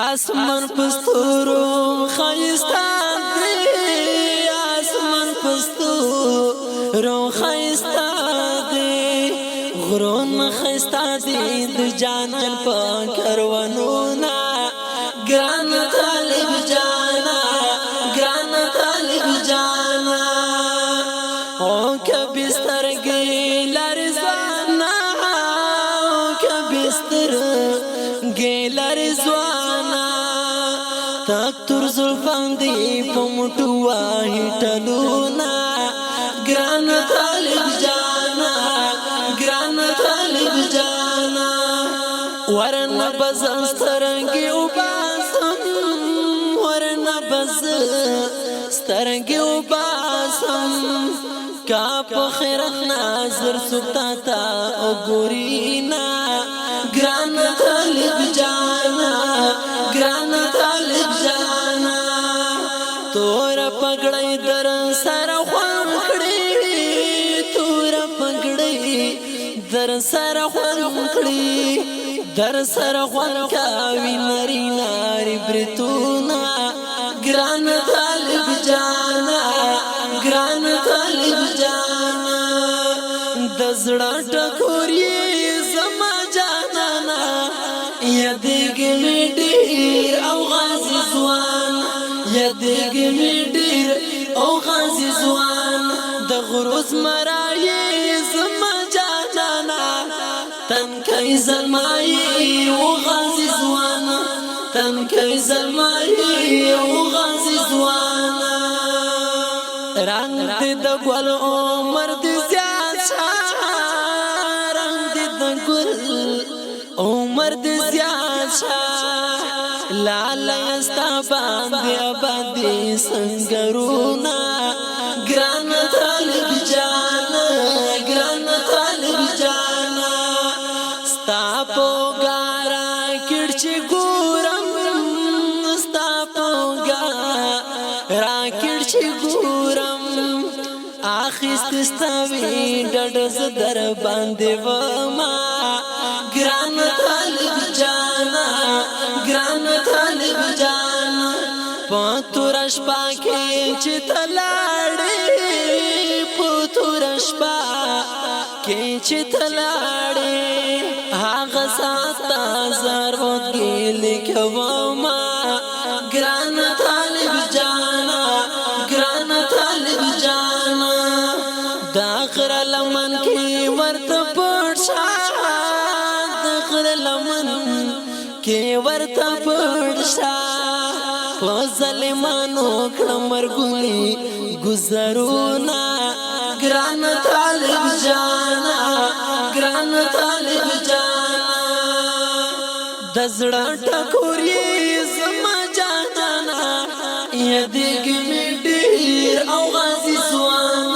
آسمان پستورو خایستا دی آسمان پستورو خایستا دی غرون خایستا دی د جانان په کاروانونا ګران طالب جانا ګران طالب جانا او کبستر ګیلر زوانا او کبستر ګیلر زوانا تکتر زلفان دی پمټو وای ټلونا ګران طالب جانا ګران طالب جانا ورنه بزسترنګي وباسم ورنه بز سترنګي وباسم کا په خیرت نظر سکتا تا وګورینا ګران طالب جانا ګران طالب جانا تور پګړې در سره خوان کړې تور پګړې در سره خوان کړې در سره خوان کاوي نری ناری برتونا ګران طالب جانا ګران طالب جانا د زړه ټکورې زما جانانا یادېږي مې ډېر او غازي ځوان یادېږي مې ډېر او غازي ځوان د غروز مرایې زما جانانا تنکۍ زلمایي او غازي ځوان تنکۍ زلمایي او غازي ځوان رنگ دې د ګل عمر دې زیات شه رنگ دې د ګل عمر دې زیات شه لاله استا باندې آبادې سنگرونا ګران طالب جانا ګران طالب جانا ستا پوګارا کړچ ګورم ستا پوګارا کړچ ګورم اخیست ستوي ډډ زدر باندې وما ګران طالب جانا ګران طالب جانا پتورش پاکي چې تلاړې پتورش پاکي چې تلاړې هغه ساته زرو کې لیکوما ګران طالب جانا ګران طالب جانا داخر لمن کې ورته پړشا داخر لمن کې ورته پړشا په ظالمانو کړمرګونی گزارونا ګران طالب جانا ګران طالب جانا د زړه ټکورې زما جانانا یادېږي مې ډېر او غازي ځوان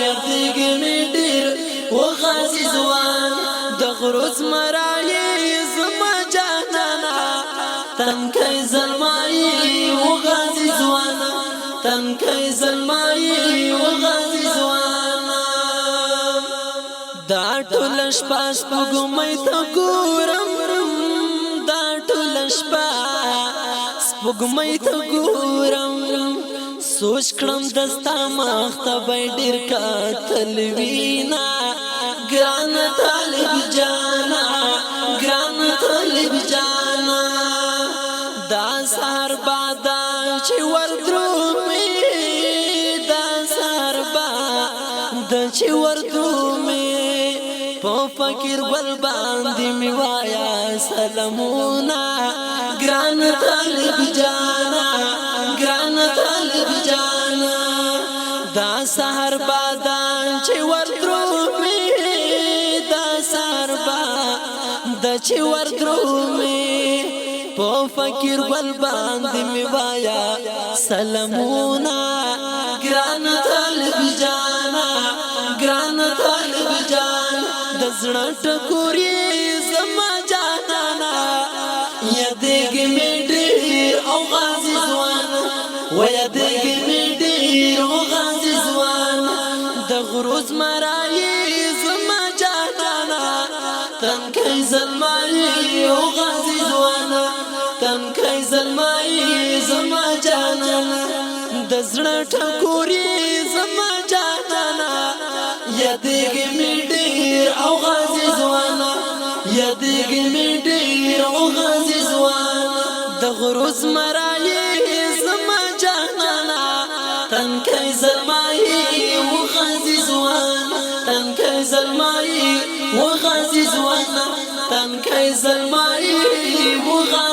یادېږي مې ډېر او غازي ځوان د غروز مرایې زما جانانا تنکۍ زلمایي او غازي ځوان تنکۍ زلمایي او غازي ځوان دا ټول شپه سپوږمۍ ته ګورم دا ټول شپه سپوږمۍ ته ګورم سوچ کړم دستا مخ ته به ډېر کتل وینا ګران طالب جانا ګران طالب جانا دا سهار بادا چې وردرومې دا سهار بادا چې وردرومې په فقیر ګل باندې مې وایا سلامونه ګران طالب جانا ګران طالب جانا دا سهار بادا چې وردرومې دا سهار بادا چې وردرومې په فقیر ګل باندې مې وایا سلامونه ګران طالب جانا ګران طالب جانا د زړه ټکورې زما جانانا یادېږي مې ډېر او غازي ځوان و یادېږي مې ډېر او غازي ځوان د غروز مرایې زما جانانا تنکۍ زلمایي او غازي ځوان تنکای زلمای زما جانانا د زړه ټکوري زما جانانا یادېږي مې ډېر او غازي ځوانا یادېږي مې ډېر او غازي ځوانا د غرو زمرایې زما جانانا تنکای زلمای و غازي ځوانا تنکای زلمای و غازي ځوانا تنکای زلمای و غازي